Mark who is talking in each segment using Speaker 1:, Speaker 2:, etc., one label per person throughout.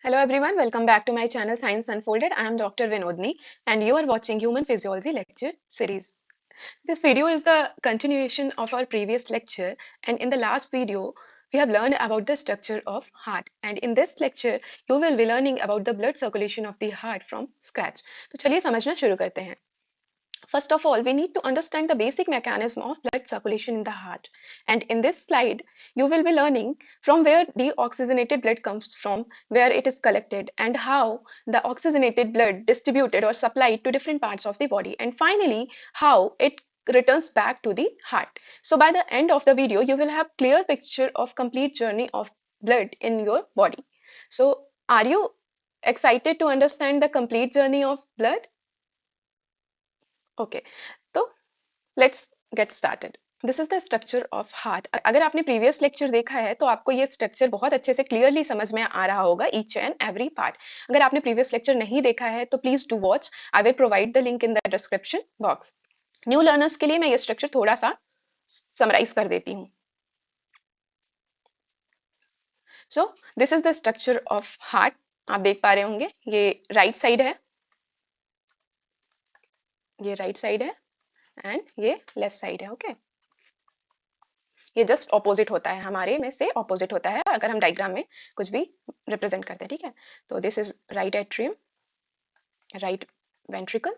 Speaker 1: Hello everyone, welcome back to my channel Science Unfolded. I am Dr. Vinodni and you are watching Human Physiology lecture series. This video is the continuation of our previous lecture, and in the last video we have learned about the structure of heart, and in this lecture you will be learning about the blood circulation of the heart from scratch. तो चलिए समझना शुरू करते हैं. First of all, we need to understand the basic mechanism of blood circulation in the heart. And in this slide, you will be learning from where deoxygenated blood comes from, where it is collected, and how the oxygenated blood distributed or supplied to different parts of the body. And finally, how it returns back to the heart. So by the end of the video, you will have clear picture of complete journey of blood in your body. So are you excited to understand the complete journey of blood? Okay तो let's get started. This is the structure of heart. अगर आपने previous lecture देखा है तो आपको ये structure बहुत अच्छे से क्लियरली समझ में आ रहा होगा, ईच एंड एवरी पार्ट. अगर आपने प्रीवियस लेक्चर नहीं देखा है तो please do watch. I will provide the link in the description box. New learners के लिए मैं ये स्ट्रक्चर थोड़ा सा समराइज कर देती हूँ. So this is the structure of heart. आप देख पा रहे होंगे ये राइट साइड है, ये राइट साइड है एंड ये लेफ्ट साइड है. ओके, ये जस्ट ऑपोजिट होता है, हमारे में से ऑपोजिट होता है अगर हम डायग्राम में कुछ भी रिप्रेजेंट करते हैं. ठीक है, तो this is right atrium, right ventricle,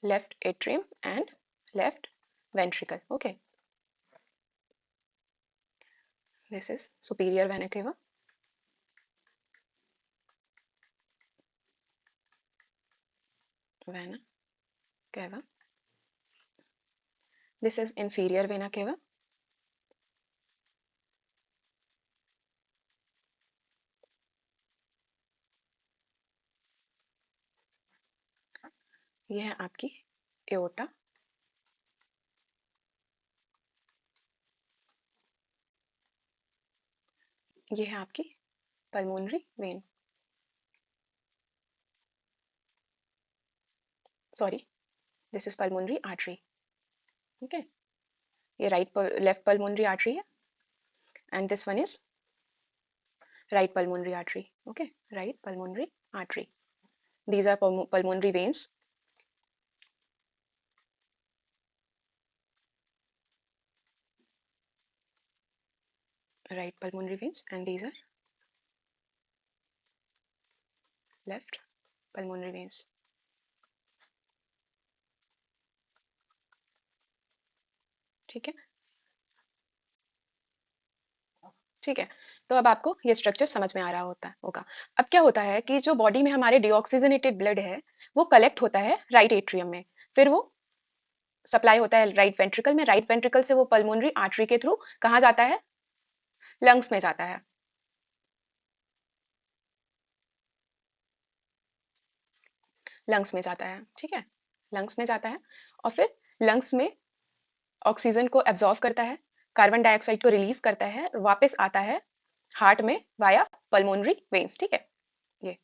Speaker 1: left atrium and left ventricle. Okay, this is superior vena cava, vena cava. This is inferior vena cava. ये है आपकी एओर्टा. ये है आपकी pulmonary vein. Sorry, this is pulmonary artery. Okay, ये left pulmonary artery है and this one is right pulmonary artery. Okay, right pulmonary artery. These are pulmonary veins. Right pulmonary veins, and these are left pulmonary veins. ठीक है, ठीक है. तो अब आपको ये स्ट्रक्चर समझ में आ रहा होगा. अब क्या होता है कि जो बॉडी में हमारे डिऑक्सीजनेटेड ब्लड है वो कलेक्ट होता है राइट एट्रियम में, फिर वो सप्लाई होता है राइट वेंट्रिकल में. राइट वेंट्रिकल से वो पल्मोनरी आर्टरी के थ्रू कहाँ जाता है? लंग्स में जाता है. लंग्स में जाता है. ठीक है, लंग्स में जाता है और फिर लंग्स में ऑक्सीजन को एब्जॉर्व करता है, कार्बन डाइऑक्साइड को रिलीज करता है, वापस आता है हार्ट में वाया पल्मोनरी वेन्स. ठीक है, ये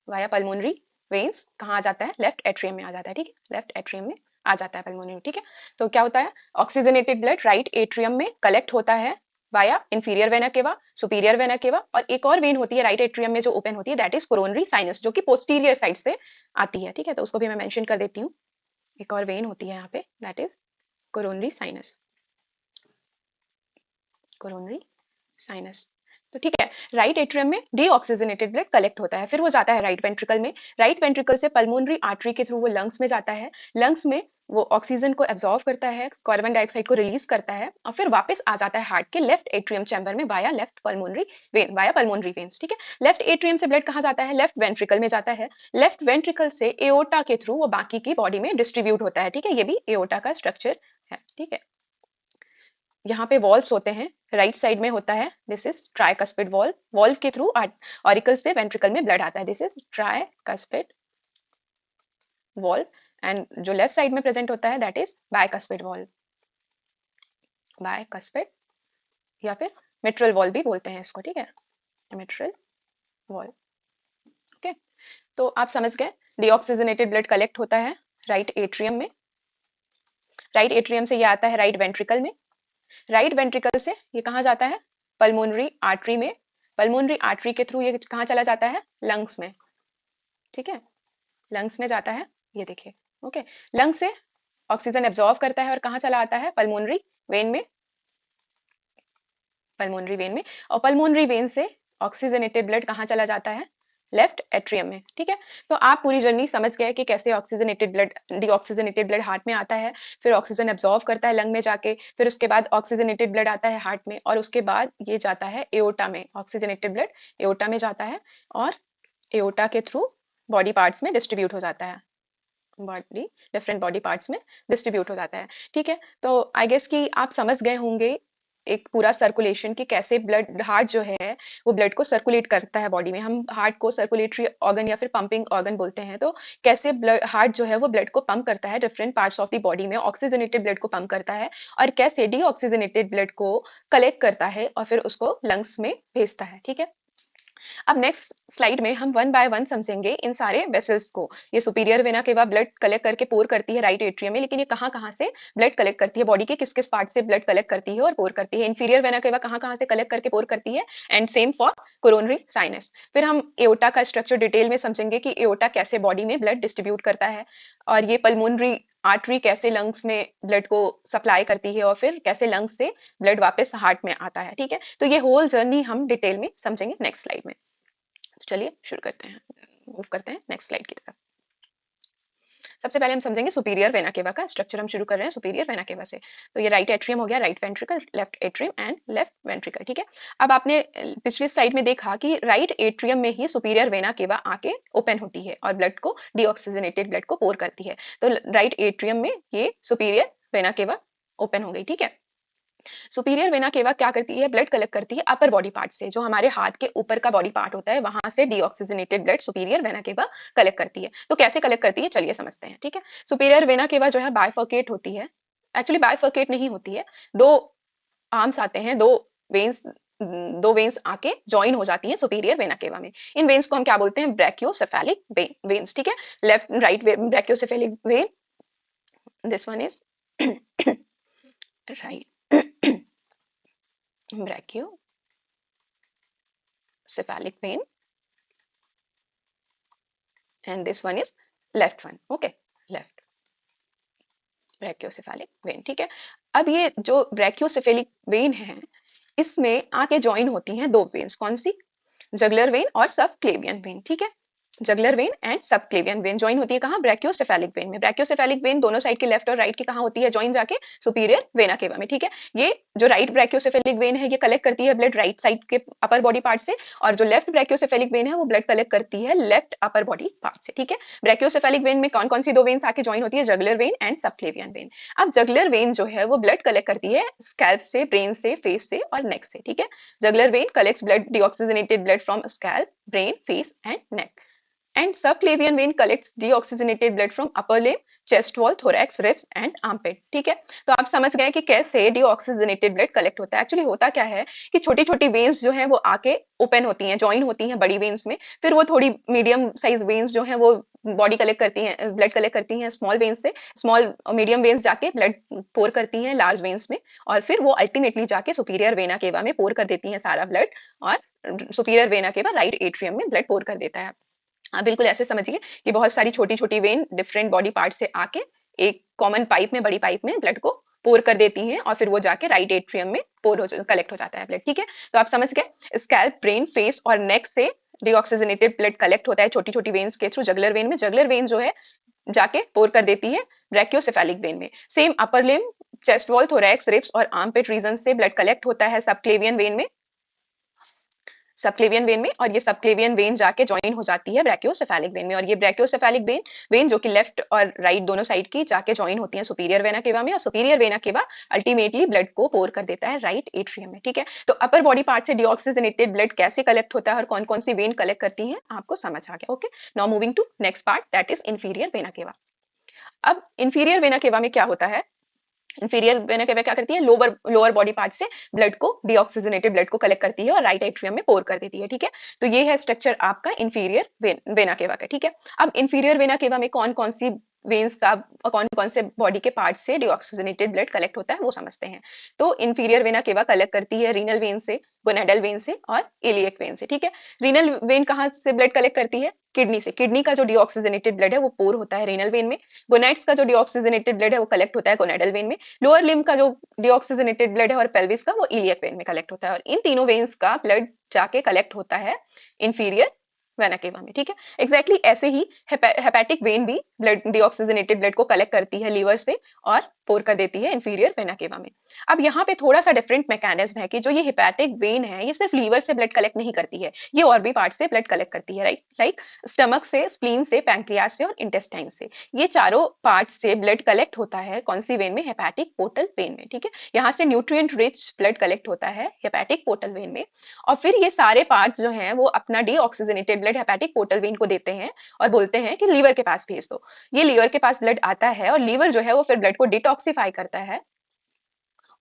Speaker 1: वाया पल्मोनरी वेन्स कहाँ आ जाता है? लेफ्ट एट्रियम में आ जाता है. ठीक है, लेफ्ट एट्रियम में आ जाता है पल्मोनरी. ठीक है, तो क्या होता है? ऑक्सीजनेटेड ब्लड राइट एट्रियम में कलेक्ट होता है वाया इंफीरियर वेना केवा, सुपीरियर वेना केवा, और एक और वेन होती है राइट एट्रियम में जो ओपन होती है, दैट इज कोरोनरी साइनस, जो कि पोस्टीरियर साइड से आती है. ठीक है, तो उसको भी मैं मेंशन कर देती हूँ. एक और वेन होती है यहाँ पे, that is coronary sinus, coronary sinus. तो ठीक है, राइट एट्रियम में डीऑक्सीजनेटेड ब्लड कलेक्ट होता है, फिर वो जाता है राइट वेंट्रिकल में. राइट वेंट्रिकल से पल्मोनरी आर्टरी के थ्रू वो लंग्स में जाता है. लंग्स में वो ऑक्सीजन को एब्जॉर्व करता है, कार्बन डाइऑक्साइड को रिलीज करता है और फिर वापस आ जाता है हार्ट के लेफ्ट एट्रियम चैम्बर में via left pulmonary vein, via pulmonary veins. ठीक है, लेफ्ट एट्रियम से ब्लड कहाँ जाता है? लेफ्ट वेंट्रिकल में जाता है. लेफ्ट वेंट्रिकल से एओर्टा के थ्रू वो बाकी की बॉडी में डिस्ट्रीब्यूट होता है. ठीक है, ये भी एओर्टा का स्ट्रक्चर है. ठीक है, यहाँ पे वॉल्व्स होते हैं, राइट साइड में होता है, this is tricuspid valve. Valve के थ्रू ऑरिकल से वेंट्रिकल में ब्लड आता है, this is tricuspid valve. And जो लेफ्ट साइड में प्रेजेंट होता है that is bicuspid valve, bicuspid या फिर मिट्रल वॉल्व भी बोलते हैं इसको. ठीक है, मिट्रल वॉल्व. ओके, तो आप समझ गए, डीऑक्सीजनेटेड ब्लड कलेक्ट होता है राइट एट्रियम में. राइट एट्रियम से ये आता है राइट वेंट्रिकल में. राइट वेंट्रिकल से ये कहाँ जाता है? पल्मोनरी आर्टरी में. पल्मोनरी आर्टरी के थ्रू ये कहाँ चला जाता है? लंग्स में, ठीक है, लंग्स में जाता है, ये देखिए, ओके। लंग्स से ऑक्सीजन एब्जॉर्व करता है और कहाँ चला आता है? पल्मोनरी वेन में, पल्मोनरी वेन में, और पल्मोनरी वेन से ऑक्सीजनेटेड ब्लड कहाँ चला जाता है? लेफ्ट एट्रियम में, ठीक है। तो आप पूरी जर्नी समझ गए कि कैसे oxygenated blood, deoxygenated blood heart में आता है, फिर ऑक्सीजन एब्जॉर्व करता है लंग में जाके, फिर उसके बाद ऑक्सीजनेटेड ब्लड आता है हार्ट में, और उसके बाद ये जाता है एओर्टा में, ऑक्सीजनेटेड ब्लड एओर्टा में जाता है और एओर्टा के थ्रू बॉडी पार्ट्स में डिस्ट्रीब्यूट हो जाता है, बॉडी डिफरेंट बॉडी पार्ट्स में डिस्ट्रीब्यूट हो जाता है, ठीक है। तो आई गेस कि आप समझ गए होंगे एक पूरा सर्कुलेशन कि कैसे ब्लड, हार्ट जो है वो ब्लड को सर्कुलेट करता है बॉडी में। हम हार्ट को सर्कुलेटरी ऑर्गन या फिर पंपिंग ऑर्गन बोलते हैं। तो कैसे ब्लड, हार्ट जो है वो ब्लड को पंप करता है different parts of the body में, ऑक्सीजनेटेड ब्लड को पंप करता है, और कैसे डीऑक्सीजनेटेड ब्लड को कलेक्ट करता है और फिर उसको लंग्स में भेजता है, ठीक है। अब नेक्स्ट स्लाइड में हम वन बाय वन समझेंगे इन सारे वेसल्स को। ये superior vena cava blood collect करके पोर करती है राइट एट्रियम में, लेकिन ये कहाँ कहाँ से ब्लड कलेक्ट करती है, बॉडी के किस किस पार्ट से ब्लड कलेक्ट करती है और पोर करती है। इंफीरियर वेना केवा कहाँ कहाँ से कलेक्ट करके पोर करती है, and same for coronary sinus. फिर हम एओटा का स्ट्रक्चर डिटेल में समझेंगे कि एओटा कैसे बॉडी में ब्लड डिस्ट्रीब्यूट करता है, और ये पल्मोनरी आर्टरी कैसे लंग्स में ब्लड को सप्लाई करती है, और फिर कैसे लंग्स से ब्लड वापस हार्ट में आता है, ठीक है। तो ये होल जर्नी हम डिटेल में समझेंगे नेक्स्ट स्लाइड में। तो चलिए शुरू करते हैं, मूव करते हैं नेक्स्ट स्लाइड की तरफ। सबसे पहले हम समझेंगे सुपीरियर वेना केवा का स्ट्रक्चर। हम शुरू कर रहे हैं सुपीरियर वेना केवा से। तो ये राइट एट्रियम हो गया, right ventricle, left atrium and left ventricle, ठीक है। अब आपने पिछली स्लाइड में देखा कि राइट एट्रियम में ही सुपीरियर वेना केवा आके ओपन होती है और ब्लड को, डीऑक्सीजनेटेड ब्लड को पोर करती है। तो राइट एट्रियम में ये सुपीरियर वेना केवा ओपन हो गई, ठीक है। सुपीरियर वेना केवा क्या करती है, ब्लड कलेक्ट करती है अपर बॉडी पार्ट से, जो हमारे हार्ट के ऊपर का बॉडी पार्ट होता है, वहां से deoxygenated blood superior vena cava collect करती है। तो कैसे कलेक्ट करती है चलिए समझते हैं, ठीक है। सुपीरियर वेना केवा जो है बाइफर्केट होती है, एक्चुअली बाइफर्केट नहीं होती है, दो आर्म्स आते हैं, वेन्स दो वेन्स आके ज्वाइन हो जाती हैं सुपीरियर वेना केवा में। इन वेन्स को हम क्या बोलते हैं, ब्रैकियोसेफेलिक वेन्स, ठीक है। Left right brachiocephalic vein, this one is right brachiocephalic vein and this one is left one, okay, left brachiocephalic vein, ठीक है। अब ये जो ब्रैकियोसेफेलिक वेन है, इसमें आके ज्वाइन होती हैं दो वेन्स, कौन सी, जगलर वेन और सबक्लेवियन वेन, ठीक है। Juggler when and subclavian vein join होती है कहाँ, ब्रैकियोसेफेलिक वेन में। ब्रैकियोसेफेलिक वेन दोनों साइड की, लेफ्ट और राइट की, कहाँ होती है ज्वाइन, जाके सुपीरियर वेना केवा में, ठीक है। ये जो राइट ब्रैकियोसेफेलिक वेन है ये कलेक्ट करती है ब्लड राइट साइड के अपर बॉडी पार्ट से, और जो लेफ्ट ब्रैकियोसेफेलिक वेन है वो ब्लड कलेक्ट करती है लेफ्ट अपर बॉडी पार्ट से, ठीक है। ब्रैकियोसेफेलिक वेन में कौन कौन सी दो वेन्स आके ज्वाइन होती है, juggler when and subclavian vein. अब जगलर वेन जो है वो ब्लड कलेक्ट करती है स्कैल्प से, ब्रेन से, फेस से और नेक से, ठीक है। Juggler when collects blood, deoxygenated blood from scalp, brain, face and neck, and subclavian vein collects deoxygenated blood from upper limb, chest wall, thorax, ribs and armpit, ठीक है। तो आप समझ गए कि कैसे डीऑक्सीजनेटेड ब्लड कलेक्ट होता है। एक्चुअली होता क्या है कि छोटी छोटी वेन्स जो है वो आके ओपन होती हैं, ज्वाइन होती हैं बड़ी वेन्स में, फिर वो थोड़ी मीडियम साइज वेन्स जो है वो बॉडी कलेक्ट करती हैं, ब्लड कलेक्ट करती हैं स्मॉल वेन्स से, स्मॉल मीडियम वेन्स जाके ब्लड पोर करती हैं लार्ज वेन्स में, और फिर वो अल्टीमेटली जाके सुपीरियर वेना केवा में पोर कर देती हैं सारा ब्लड, और superior vena cava right atrium में ब्लड पोर कर देता है। आप बिल्कुल ऐसे समझिए कि बहुत सारी छोटी छोटी वेन डिफरेंट बॉडी पार्ट से आके एक कॉमन पाइप में, बड़ी पाइप में ब्लड को पोर कर देती हैं, और फिर वो जाके राइट एट्रियम में कलेक्ट हो जाता है ब्लड, ठीक है। तो आप समझ गए, स्कैल्प, ब्रेन, फेस और नेक से डीऑक्सीजनेटेड ब्लड कलेक्ट होता है छोटी छोटी वेन्स के थ्रू जगलर वेन में। जगलर वेन जो है जाके पोर कर देती है ब्रैकियोसेफेलिक वेन में। Same upper limb, chest wall, thorax, ribs और आर्मपिट रीजन से ब्लड कलेक्ट होता है सबक्लेवियन वेन में, सबक्लेवियन वेन में, और ये सबक्लेवियन वेन जाके ज्वाइन हो जाती है ब्रैकियोसेफेलिक वेन में, और ये ब्रैकियोसेफेलिक वेन जो कि लेफ्ट और राइट दोनों साइड की जाके ज्वाइन होती है सुपीरियर वेना केवा में, और superior vena cava ultimately blood को पोर कर देता है राइट एट्रियम में, ठीक है। तो अपर बॉडी पार्ट से डीऑक्सीजनेटेड ब्लड कैसे कलेक्ट होता है और कौन कौन सी वेन कलेक्ट करती है आपको समझ आ गया, okay. Now moving to next part, that is inferior vena cava. अब इंफीरियर वेना केवा में क्या होता है, इंफीरियर वेना केवा क्या करती है, लोअर बॉडी पार्ट से ब्लड को, डीऑक्सीजनेटेड ब्लड को कलेक्ट करती है और राइट एट्रियम में पोर कर देती है, ठीक है। तो ये है स्ट्रक्चर आपका इंफीरियर वेना केवा का, ठीक है। अब इंफीरियर वेना केवा में कौन कौन सी वेन्स का कौन कौन से बॉडी के पार्ट से डीऑक्सीजनेटेड ब्लड कलेक्ट होता है वो समझते हैं। तो इंफीरियर वेना केवा कलेक्ट करती है रीनल वेन से, गोनेडल वेन से और इलियक वेन से, ठीक है। रीनल वेन कहाँ से ब्लड कलेक्ट करती है? किडनी से। किडनी का जो डीऑक्सीजनेटेड ब्लड है वो पोर होता है रीनल वेन में। गोनेड्स का जो डीऑक्सीजनेटेड ब्लड है वो कलेक्ट होता है गोनेडल वेन में। लोअर लिम्ब का जो डीऑक्सीजनेटेड ब्लड है और पेल्विस का वो इलियक वेन में कलेक्ट होता है, और इन तीनों वेन्स का ब्लड जाके कलेक्ट होता है इंफीरियर वेना केवा में, ठीक है। एग्जैक्टली ऐसे ही हेपेटिक वेन भी ब्लड डीऑक्सीजनेटेड ब्लड को कलेक्ट करती है लीवर से और पोर कर देती है इंफीरियर वेना केवा में। अब यहाँ पे थोड़ा सा डिफरेंट मैकेनिज्म है कि जो ये हेपेटिक वेन है ये सिर्फ लीवर से ब्लड कलेक्ट नहीं करती है, ये और भी पार्ट से ब्लड कलेक्ट करती है, राइट। लाइक स्टमक से, स्प्लीन से, पैंक्रियास से और इंटेस्टाइन से। ये चारों पार्ट से ब्लड कलेक्ट होता है कौन सी वेन में? हेपेटिक पोर्टल वेन में, ठीक है। यहाँ से न्यूट्रिएंट रिच ब्लड कलेक्ट होता है हेपेटिक पोर्टल वेन में, और फिर ये सारे पार्ट्स जो हैं वो अपना deoxygenated blood hepatic portal vein को देते हैं और बोलते हैं कि लीवर के पास भेज दो। ये लीवर के पास ब्लड आता है और लीवर जो है वो फिर ब्लड को डिटॉक्सिफाई करता है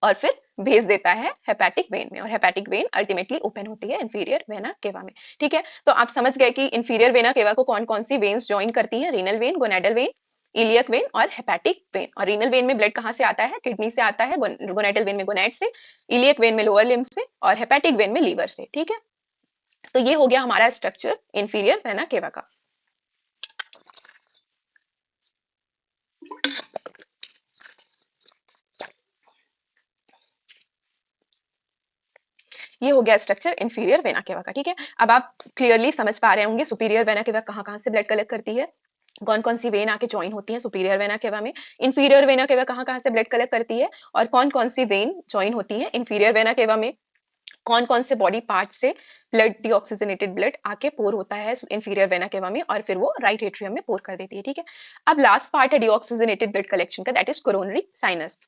Speaker 1: और फिर भेज देता है हेपेटिक वेन में, और हेपेटिक वेन अल्टीमेटली ओपन होती है इंफीरियर वेना केवा में, ठीक है। तो आप समझ गए कि इंफीरियर वेना केवा को कौन कौन सी वेन्स ज्वाइन करती हैं? Renal vein, gonadal when, iliac when और हेपेटिक वेन। और रीनल वेन में ब्लड कहाँ से आता है? किडनी से आता है। गोनेडल वेन में गोनेड से, इलियक वेन में लोअर लिम्ब से और हेपेटिक वेन में लीवर से, ठीक है। तो ये हो गया हमारा स्ट्रक्चर इंफीरियर वेना केवा का। ये हो गया स्ट्रक्चर इंफीरियर वेना केवा का, ठीक है। अब आप क्लियरली समझ पा रहे होंगे सुपीरियर वेना केवा कहाँ कहाँ से ब्लड कलेक्ट करती है, कौन कौन सी वेन आके ज्वाइन होती है सुपीरियर वेना केवा में। इंफीरियर वेना केवा कहाँ कहाँ से ब्लड कलेक्ट करती है और कौन कौन सी वेन ज्वाइन होती है इंफीरियर वेना केवा में। कौन कौन से बॉडी पार्ट से ब्लड डीऑक्सीजनेटेड ब्लड आके पोर होता है इंफीरियर वेना केवा में और फिर वो राइट एट्रियम में पोर कर देती है, ठीक है। अब लास्ट पार्ट है डीऑक्सीजनेटेड ब्लड कलेक्शन का, that is coronary sinus.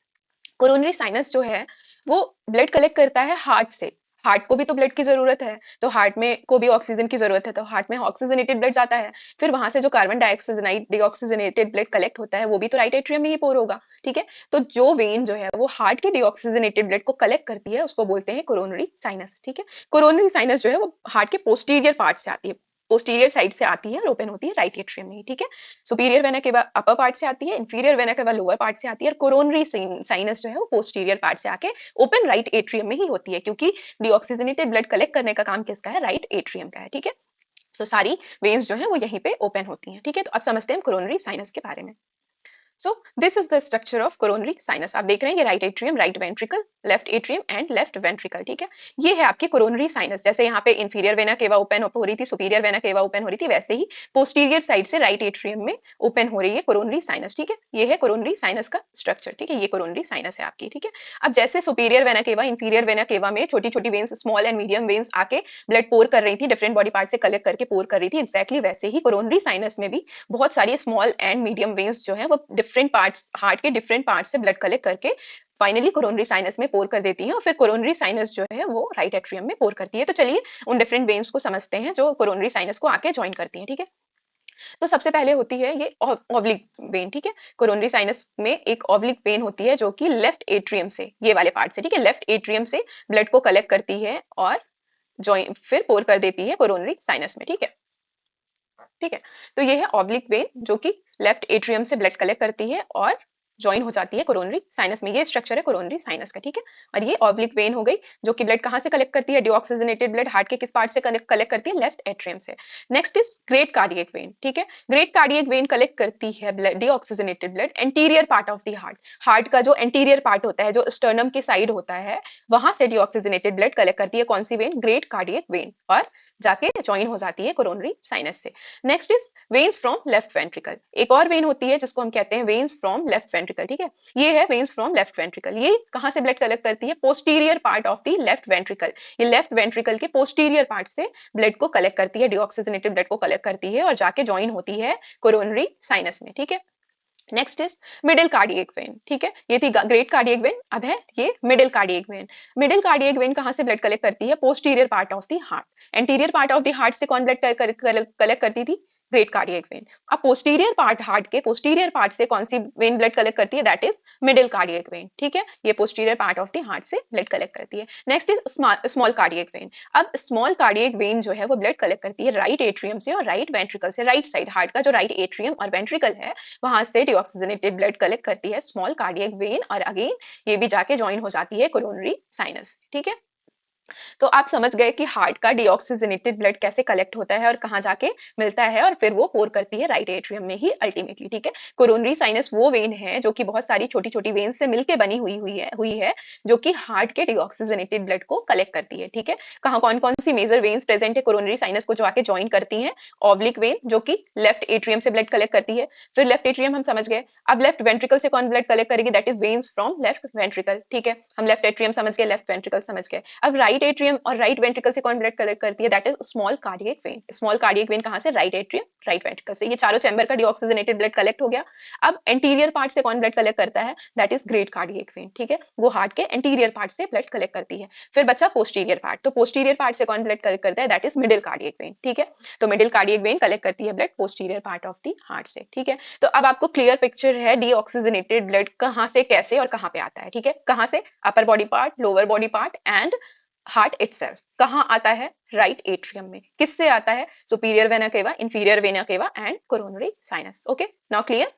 Speaker 1: Coronary sinus जो है वो ब्लड कलेक्ट करता है हार्ट से। हार्ट को भी तो ब्लड की जरूरत है, तो हार्ट में को भी ऑक्सीजन की जरूरत है, तो हार्ट में ऑक्सीजनेटेड ब्लड जाता है। फिर वहां से जो कार्बन डाइऑक्सीजनाइड डीऑक्सीजनेटेड ब्लड कलेक्ट होता है वो भी तो राइट एट्रियम में ही पोर होगा, ठीक है। तो जो वेन जो है वो हार्ट के डीऑक्सीजनेटेड ब्लड को कलेक्ट करती है उसको बोलते हैं कोरोनरी साइनस, ठीक है। कोरोनरी साइनस जो है वो हार्ट के पोस्टीरियर पार्ट से आती है, पोस्टीरियर साइड से आती है और ओपन होती है राइट एट्रियम में ही, ठीक है। Superior vena cava upper part से आती है, इंफीरियर वेना केवा लोअर पार्ट से आती है, और कोरोनरी साइनस जो है वो पोस्टीरियर पार्ट से आके ओपन राइट एट्रियम में ही होती है, क्योंकि डीऑक्सीजनेटेड ब्लड कलेक्ट करने का काम किसका है? राइट एट्रियम का है, ठीक है। तो सारी वेन्स जो है वो यहीं पे ओपन होती हैं, ठीक है। तो अब समझते हैं कोरोनरी साइनस के बारे में। So this is the structure of coronary sinus. आप देख रहे हैं ये right atrium, right ventricle, left atrium and left ventricle, ठीक है। ये है आपकी कोरोनरी साइनस। जैसे यहाँ पे इंफीरियर वेना केवा ओपन हो रही थी, सुपीरियर वेना केवा ओपन हो रही थी, वैसे ही पोस्टीरियर साइड से राइट एट्रियम में ओपन हो रही है कोरोनरी साइनस, ठीक है। ये है कोरोनरी साइनस का स्ट्रक्चर, ठीक है। ये कोरोनरी साइनस है आपकी, ठीक है। अब जैसे superior vena cava, inferior vena cava में छोटी छोटी veins, small and medium veins आके ब्लड पोर कर रही थी, डिफरेंट बॉडी पार्ट से कलेक्ट करके पोर कर रही थी, एक्जैक्टली वैसे ही कोरोनरी साइनस में भी बहुत सारी स्मॉल एंड मीडियम वेन्स जो है वो डिफरेंट पार्ट्स, हार्ट के डिफरेंट पार्ट से ब्लड कलेक्ट करके फाइनली कोरोनरी साइनस में पोर कर देती हैं, और फिर कोरोनरी साइनस जो है वो राइट एट्रियम में पोर करती है। तो चलिए उन डिफरेंट वेन्स को समझते हैं जो कोरोनरी साइनस को आके ज्वाइन करती हैं, ठीक है। तो सबसे पहले होती है ये ऑब्लिक वेन, ठीक है। कोरोनरी साइनस में एक ऑब्लिक वेन होती है जो कि लेफ्ट एट्रियम से, ये वाले पार्ट से, ठीक है, लेफ्ट एट्रियम से ब्लड को कलेक्ट करती है और ज्वाइन फिर पोर कर देती है कोरोनरी साइनस में, ठीक है। ठीक है, तो ये है ऑब्लिक वेन जो कि लेफ्ट एट्रियम से ब्लड कलेक्ट करती है और ज्वाइन हो जाती है कोरोनरी साइनस में। ये स्ट्रक्चर है कोरोनरी साइनस का, ठीक है। और ये ऑब्लिक वेन हो गई जो कि ब्लड कहाँ से कलेक्ट करती है? डीऑक्सीजनेटेड ब्लड हार्ट के किस पार्ट से कलेक्ट करती है? लेफ्ट एट्रियम से। Next is great cardiac vein, ठीक है। ग्रेट कार्डियक वेन कलेक्ट करती है blood, deoxygenated blood anterior part of the heart. Heart का जो एंटीरियर पार्ट होता है, जो स्टर्नम की साइड होता है, वहां से डीऑक्सीजनेटेड ब्लड कलेक्ट करती है कौन सी वेन? ग्रेट कार्डियक वेन, और जाके ज्वाइन हो जाती है कोरोनरी साइनस से। Next is veins from left ventricle. एक और वेन होती है जिसको हम कहते हैं वेन्स फ्रॉम लेफ्ट वेंट्रिकल, ठीक है। ये है वेन्स फ्रॉम लेफ्ट वेंट्रिकल। ये कहां से ब्लड कलेक्ट करती है? Posterior part of the left ventricle. ये लेफ्ट वेंट्रिकल के पोस्टीरियर पार्ट से ब्लड को कलेक्ट करती है, डीऑक्सीजनेटेड ब्लड को कलेक्ट करती है और जाके ज्वाइन होती है कोरोनरी साइनस में, ठीक है। Next is middle cardiac vein, ठीक है। ये थी ग्रेट कार्डियक वेन, अब है ये middle cardiac vein. Middle cardiac vein कहां से ब्लड कलेक्ट करती है? Posterior part of the heart. Anterior part of the heart से कौन ब्लड कलेक्ट करती थी? Great cardiac vein. अब पोस्टीरियर पार्ट, हार्ट के पोस्टीरियर पार्ट से कौन सी वेन ब्लड कलेक्ट करती है? That is middle cardiac vein. ठीक है, ये posterior part of the heart से ब्लड कलेक्ट करती है। Next is small cardiac vein. अब स्मॉल कार्डियक वेन जो है वो ब्लड कलेक्ट करती है राइट एट्रियम से और राइट वेंट्रिकल से। राइट साइड हार्ट का जो राइट एट्रियम और वेंट्रिकल है वहां से डिऑक्सीजनेटेड ब्लड कलेक्ट करती है स्मॉल कार्डियक वेन, और अगेन ये भी जाके ज्वाइन हो जाती है कोरोनरी साइनस। ठीक है, तो आप समझ गए कि हार्ट का डीऑक्सीजनेटेड ब्लड कैसे कलेक्ट होता है और कहाँ जाके मिलता है, और फिर वो पोर करती है राइट एट्रियम में ही अल्टीमेटली। ठीक है, कोरोनरी साइनस वो वेन है जो कि बहुत सारी छोटी छोटी वेन से मिलकर बनी हुई है जो कि हार्ट के डीऑक्सीजनेटेड ब्लड को कलेक्ट करती है। ठीक है, कहाँ कौन कौन सी मेजर वेन्स प्रेजेंट है कोरोनरी साइनस को जो आके ज्वाइन करती हैं? ऑब्लिक वेन जो कि लेफ्ट एट्रियम से ब्लड कलेक्ट करती है। फिर लेफ्ट एट्रियम हम समझ गए। अब लेफ्ट वेंट्रिकल से कौन ब्लड कलेक्ट करेगी? That is veins from left ventricle. ठीक है, हम लेफ्ट एट्रियम समझ गए, लेफ्ट वेंट्रिकल समझ गए। अब राइट एट्रियम और राइट वेंट्रिकल से कौन ब्लड कलेक्ट करती है? That is small cardiac vein. Small cardiac vein कहां से? राइट एट्रियम, राइट वेंट्रिकल से। ये चारों चैम्बर का डीऑक्सीजनेटेड ब्लड कलेक्ट हो गया। अब एंटीरियर पार्ट से कौन ब्लड कलेक्ट करता है? That is great cardiac vein. ठीक है, वो हार्ट के एंटीरियर पार्ट से ब्लड कलेक्ट करती है। फिर बचा पोस्टीरियर पार्ट, तो पोस्टीरियर पार्ट से कौन ब्लड कलेक्ट करता है? That is middle cardiac vein. ठीक है, तो मिडिल कार्डियक वेन कलेक्ट करती है blood posterior part of the heart से। ठीक है, तो अब आपको क्लियर पिक्चर है डीऑक्सीजनेटेड ब्लड कहां से, कैसे और कहां पे आता है। ठीक है, कहां से? Upper body part, lower body part and heart itself. कहां आता है? राइट एट्रियम में। किससे आता है? Superior vena cava, inferior vena केवा and coronary sinus. Okay, now clear?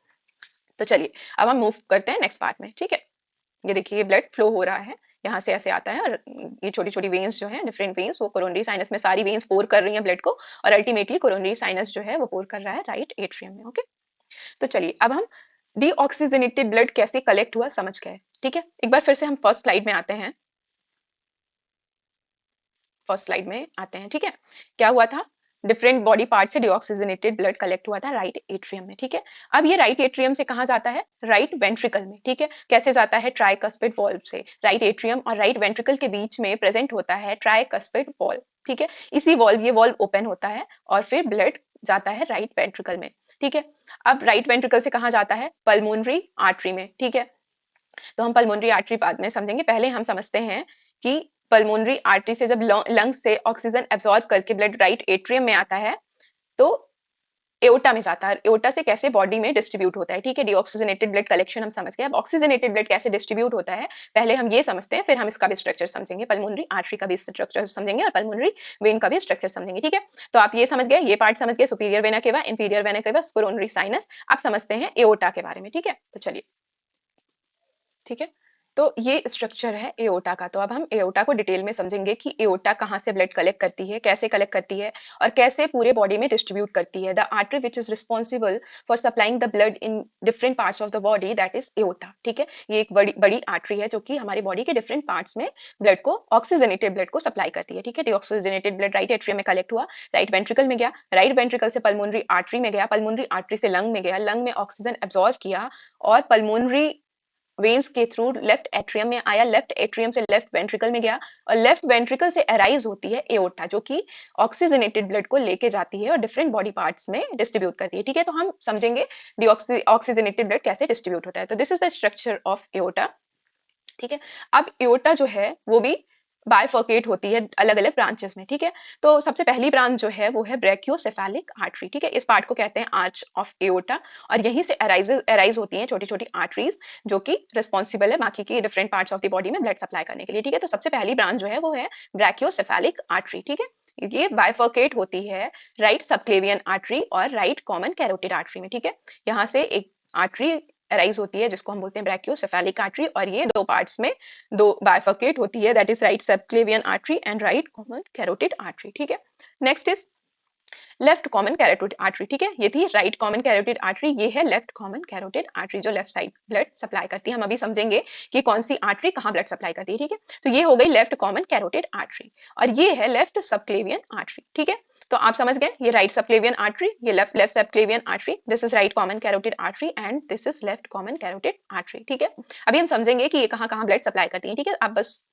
Speaker 1: तो चलिए अब हम मूव करते हैं नेक्स्ट पार्ट में। ठीक है, ये देखिए ब्लड फ्लो हो रहा है, यहाँ से ऐसे आता है, और ये छोटी छोटी वेन्स जो है, डिफरेंट वेन्स, वो कोरोनरी साइनस में सारी वेन्स पोर कर रही हैं ब्लड को, और अल्टीमेटली कोरोनरी साइनस जो है वो पोर कर रहा है राइट एट्रियम में। ओके, तो चलिए अब हम डीऑक्सीजनेटेड ब्लड कैसे कलेक्ट हुआ समझ गए। ठीक है, एक बार फिर से हम फर्स्ट स्लाइड में आते हैं। फर्स्ट स्लाइड में आते हैं। ठीक है, क्या हुआ था? डिफरेंट बॉडी पार्ट से डीऑक्सीजनेटेड ब्लड कलेक्ट हुआ था राइट एट्रियम में। ठीक है, अब ये राइट एट्रियम से कहाँ जाता है? राइट वेंट्रिकल में। ठीक है, कैसे जाता है? ट्राइकस्पिड वॉल्व से। राइट एट्रियम और राइट वेंट्रिकल के बीच में प्रेजेंट होता है ट्राइकस्पिड वॉल्व। ठीक है, इसी वॉल्व, ये वॉल्व ओपन होता है और फिर ब्लड जाता है राइट वेंट्रिकल में। ठीक है, अब राइट वेंट्रिकल से कहाँ जाता है? पल्मोनरी आर्टरी में। ठीक है, तो हम पल्मोनरी आर्टरी बाद में समझेंगे, पहले हम समझते हैं कि पल्मोनरी आर्टरी से जब लंग्स से ऑक्सीजन एब्जॉर्ब करके ब्लड राइट एट्रियम में आता है तो एओटा में जाता है। एओटा से कैसे बॉडी में डिस्ट्रीब्यूट होता है। ठीक है, डीऑक्सीजनेटेड ब्लड कलेक्शन हम समझ गए। अब ऑक्सीजनेटेड ब्लड कैसे डिस्ट्रीब्यूट होता है पहले हम ये समझते हैं, फिर हम इसका भी स्ट्रक्चर समझेंगे, पल्मोनरी आर्टरी का भी स्ट्रक्चर समझेंगे और पल्मोनरी वेन का भी स्ट्रक्चर समझेंगे। ठीक है, तो आप ये समझ गए, ये पार्ट समझ गए, superior vena cava, inferior vena केवा, कोरोनरी साइनस। आप समझते हैं एओटा के बारे में। ठीक है, तो चलिए, ठीक है, तो ये स्ट्रक्चर है एओटा का। तो अब हम एओटा को डिटेल में समझेंगे कि एओटा कहाँ से ब्लड कलेक्ट करती है, कैसे कलेक्ट करती है और कैसे पूरे बॉडी में डिस्ट्रीब्यूट करती है। The artery which is responsible for supplying the blood in different parts of the body, that is aorta. ठीक है, ये एक बड़ी बड़ी आर्टरी है जो कि हमारे बॉडी के डिफरेंट पार्ट्स में ब्लड को, ऑक्सीजनेटेड ब्लड को सप्लाई करती है। ठीक है, डीऑक्सीजनेटेड ब्लड राइट एट्रियम में कलेक्ट हुआ, राइट वेंट्रिकल में गया, राइट वेंट्रिकल से पल्मोनरी आर्टरी में गया, पल्मोनरी आर्टरी से लंग में गया, लंग में ऑक्सीजन एब्जॉर्ब किया और पल्मोनरी वेन्स के थ्रू लेफ्ट एट्रियम में आया, लेफ्ट एट्रियम से लेफ्ट वेंट्रिकल में गया और लेफ्ट वेंट्रिकल से अराइज होती है एओर्टा जो कि ऑक्सीजनेटेड ब्लड को लेके जाती है और डिफरेंट बॉडी पार्ट्स में डिस्ट्रीब्यूट करती है। ठीक है, तो हम समझेंगे ऑक्सीजनेटेड ब्लड कैसे डिस्ट्रीब्यूट होता है। तो this is the structure of aorta. ठीक है, अब एओर्टा जो है वो भी बाइफर्केट होती है अलग अलग ब्रांचेस में। ठीक है, तो सबसे पहली ब्रांच जो है वो है ब्रैकियोसेफेलिक आर्टरी। ठीक है, इस पार्ट को कहते हैं आर्च ऑफ एओर्टा और यहीं से अराइज होती हैं छोटी छोटी आर्टरीज जो कि रिस्पॉन्सिबल है बाकी की different parts of the body में ब्लड सप्लाई करने के लिए। ठीक है, तो सबसे पहली ब्रांच जो है वो है ब्रैकियोसेफेलिक आर्टरी। ठीक है, ये बाइफर्केट होती है राइट सबक्लेवियन आर्टरी और राइट कॉमन कैरोटिड आर्टरी में। ठीक है, यहाँ से एक आर्टरी अराइज होती है जिसको हम बोलते हैं ब्रैकियोसेफेलिक आर्टरी और ये दो पार्ट्स में दो बाइफर्केट होती है, that is right subclavian artery and right common carotid artery. ठीक है, next is left common carotid artery. ठीक है, ये थी राइट कॉमन कैरोटिड आर्टरी, ये है लेफ्ट कॉमन कैरोटिड आर्टरी जो लेफ्ट साइड ब्लड सप्लाई करती है। हम अभी समझेंगे कि कौन सी आर्टरी कहाँ ब्लड सप्लाई करती है। ठीक है, तो ये हो गई लेफ्ट कॉमन कैरोटिड आर्टरी और ये है लेफ्ट सबक्लेवियन आर्टरी। ठीक है, तो आप समझ गए, ये राइट सबक्लेवियन आर्टरी, ये left subclavian artery, this is right common carotid artery and this is left common carotid artery. ठीक है, अभी हम समझेंगे कि ये कहाँ कहाँ ब्लड सप्लाई करती है। ठीक है, आप बस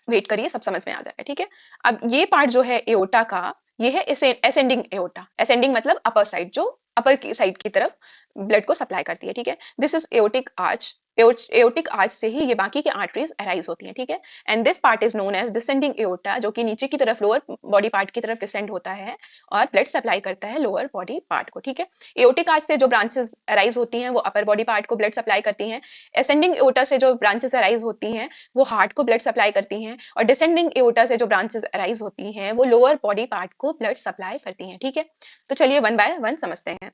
Speaker 1: वेट करिए, सब समझ में आ जाएगा। ठीक है, अब ये पार्ट जो है एओर्टा का, ये है असेंडिंग एओर्टा। असेंडिंग मतलब अपर साइड, जो अपर की साइड की तरफ ब्लड को सप्लाई करती है। ठीक है, this is aortic arch aortic arch से ही ये बाकी के आर्टरीज अराइज होती हैं, ठीक है। And this part is known as descending aorta, जो कि नीचे की तरफ लोअर बॉडी पार्ट की तरफ डिसेंड होता है और ब्लड सप्लाई करता है लोअर बॉडी पार्ट को, ठीक है। एओटिक आर्च से जो ब्रांचेस अराइज होती हैं वो अपर बॉडी पार्ट को ब्लड सप्लाई करती हैं। असेंडिंग एओर्टा से जो ब्रांचेस अराइज होती हैं वो हार्ट को ब्लड सप्लाई करती हैं, और डिसेंडिंग एओर्टा से जो ब्रांचेस अराइज होती हैं वो लोअर बॉडी पार्ट को ब्लड सप्लाई करती हैं, ठीक है। तो चलिए वन बाय वन समझते हैं।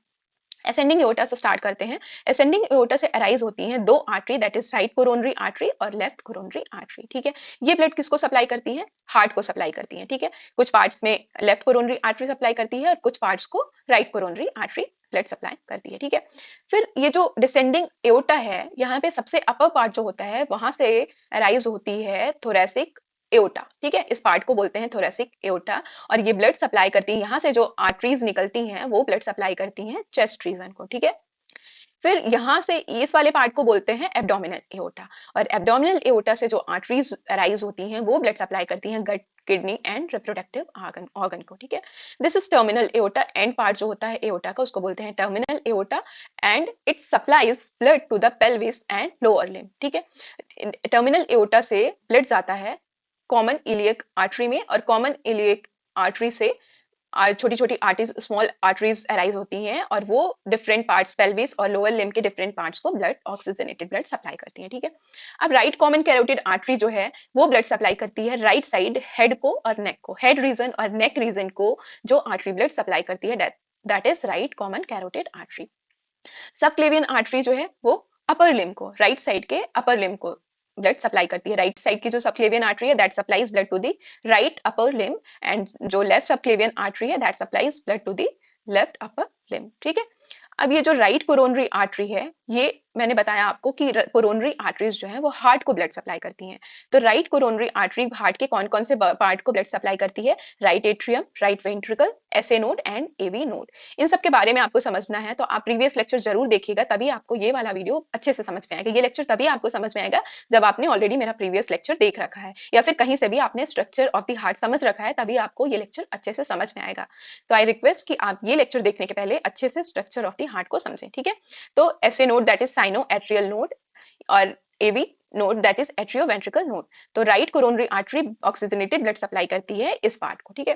Speaker 1: असेंडिंग एओर्टा से स्टार्ट करते हैं। असेंडिंग एओर्टा से अराइज होती हैं दो artery, that is right coronary artery और लेफ्ट कोरोनरी आर्टरी, ठीक है। ये ब्लड किसको सप्लाई करती है? हार्ट को सप्लाई करती है, ठीक है। कुछ पार्ट्स में लेफ्ट कोरोनरी आर्टरी सप्लाई करती है और कुछ पार्ट्स को right coronary artery blood supply करती है, ठीक है। फिर ये जो डिसेंडिंग एओर्टा है, यहाँ पे सबसे अपर पार्ट जो होता है वहां से अराइज होती है थोरैसिक एओर्टा, ठीक है। इस पार्ट को बोलते हैं थोरैसिक एओर्टा, और ये ब्लड सप्लाई करती है, यहाँ से जो आर्टरीज निकलती हैं वो ब्लड सप्लाई करती हैं चेस्ट रीजन को, ठीक है। फिर यहाँ से इस वाले पार्ट को बोलते हैं एब्डोमिनल एओर्टा, और एब्डोमिनल एओर्टा से जो आर्टरीज अराइज होती हैं वो ब्लड सप्लाई करती हैं gut, kidney and reproductive organ को, ठीक है। This is terminal aorta, and part जो होता है एओर्टा का उसको बोलते हैं terminal aorta, and it supplies blood to the pelvis and lower limb, ठीक है। टर्मिनल एओर्टा से ब्लड जाता है कॉमन इलियक आर्टरी में, और कॉमन इलियक आर्टरी से छोटी छोटी आर्टरीज, स्मॉल आर्टरीज अराइज होती हैं, और वो डिफरेंट पार्ट्स पेल्विस और लोअर लिम्ब के डिफरेंट पार्ट्स को ब्लड, ऑक्सीजनेटेड ब्लड सप्लाई करती हैं, ठीक है। अब राइट कॉमन कैरोटिड आर्टरी जो है वो ब्लड सप्लाई करती है राइट साइड हेड को और नेक को, हेड रीजन और नेक रीजन को जो आर्टरी ब्लड सप्लाई करती है that is right common carotid artery. Subclavian artery जो है वो अपर लिम्ब को, राइट साइड के अपर लिम्ब को ब्लड सप्लाई करती है। राइट साइड की जो सबक्लेवियन आर्टरी है that supplies blood to the right upper limb, and जो लेफ्ट सबक्लेवियन आर्टरी है that supplies blood to the left upper limb, ठीक है। अब ये जो राइट कोरोनरी आर्टरी है, ये मैंने बताया आपको कि कोरोनरी आर्टरीज जो है वो हार्ट को ब्लड सप्लाई करती हैं। तो राइट कोरोनरी आर्टरी हार्ट के कौन कौन से पार्ट को ब्लड सप्लाई करती है? Right atrium, right ventricle, SA node and AV node. इन सब के बारे में आपको समझना है तो आप प्रीवियस लेक्चर जरूर देखिएगा, तभी आपको ये वाला वीडियो अच्छे से समझ में आएगा। ये लेक्चर तभी आपको समझ में आएगा जब आपने ऑलरेडी मेरा प्रीवियस लेक्चर देख रखा है, या फिर कहीं से भी आपने स्ट्रक्चर ऑफ द हार्ट समझ रखा है, तभी आपको ये लेक्चर अच्छे से समझ में आएगा। तो आई रिक्वेस्ट कि आप ये लेक्चर देखने के पहले अच्छे से स्ट्रक्चर ऑफ द हार्ट को समझें, ठीक है। तो SA node that is sino atrial node, और AV node that is atrioventricular node. तो right coronary artery oxygenated blood supply करती है इस पार्ट को, ठीक है,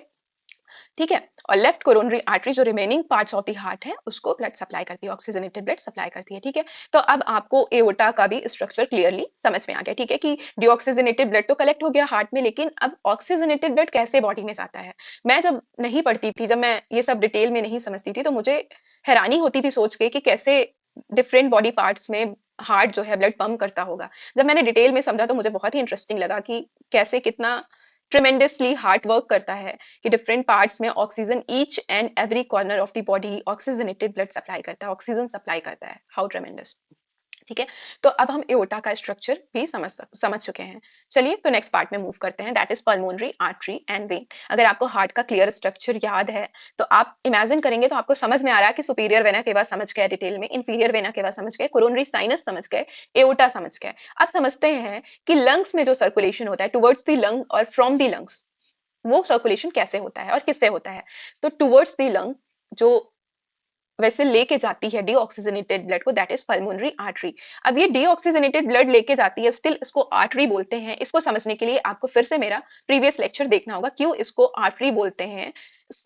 Speaker 1: ठीक है। और लेफ्ट कोरोनरी आर्टरी जो remaining parts of the heart है उसको ब्लड सप्लाई करती है, ऑक्सीजनेटेड ब्लड सप्लाई करती है, ठीक है। तो अब आपको एओर्टा का भी स्ट्रक्चर क्लियरली समझ में आ गया, ठीक है, कि डीऑक्सीजनेटेड ब्लड तो कलेक्ट हो गया हार्ट में, लेकिन अब ऑक्सीजनेटेड ब्लड कैसे बॉडी में जाता है। मैं जब नहीं पढ़ती थी, जब मैं ये सब डिटेल में नहीं समझती थी, तो मुझे हैरानी होती थी सोच के कि कैसे डिफरेंट बॉडी पार्ट्स में हार्ट जो है ब्लड पंप करता होगा। जब मैंने डिटेल में समझा तो मुझे बहुत ही इंटरेस्टिंग लगा कि कैसे कितना ट्रिमेंडसली हार्ट वर्क करता है, कि डिफरेंट पार्ट्स में oxygen each and every corner of the body oxygenated blood supply करता है, ऑक्सीजन सप्लाई करता है। हाउ ट्रिमेंडस, ठीक है। तो अब हम एओर्टा का स्ट्रक्चर भी समझ चुके हैं। चलिए तो नेक्स्ट पार्ट में मूव करते हैं, that is pulmonary artery and when. अगर आपको हार्ट का क्लियर स्ट्रक्चर याद है तो आप इमेजिन करेंगे तो आपको समझ में आ रहा है कि सुपीरियर वेना के बाद समझ गए डिटेल में, इंफीरियर वेना के बाद समझ गए, कोरोनरी साइनस समझ गए, एओर्टा समझ गए। अब समझते हैं कि लंग्स में जो सर्कुलेशन होता है टुवर्ड्स द लंग और फ्रॉम द लंग्स, वो सर्कुलेशन कैसे होता है और किससे होता है। तो टुवर्ड्स द लंग जो वैसे लेके जाती है डीऑक्सीजनेटेड ब्लड को, दैट इज पल्मोनरी आर्टरी। अब ये डीऑक्सीजनेटेड ब्लड लेके जाती है, स्टिल इसको आर्टरी बोलते हैं। इसको समझने के लिए आपको फिर से मेरा प्रीवियस लेक्चर देखना होगा, क्यों इसको आर्टरी बोलते हैं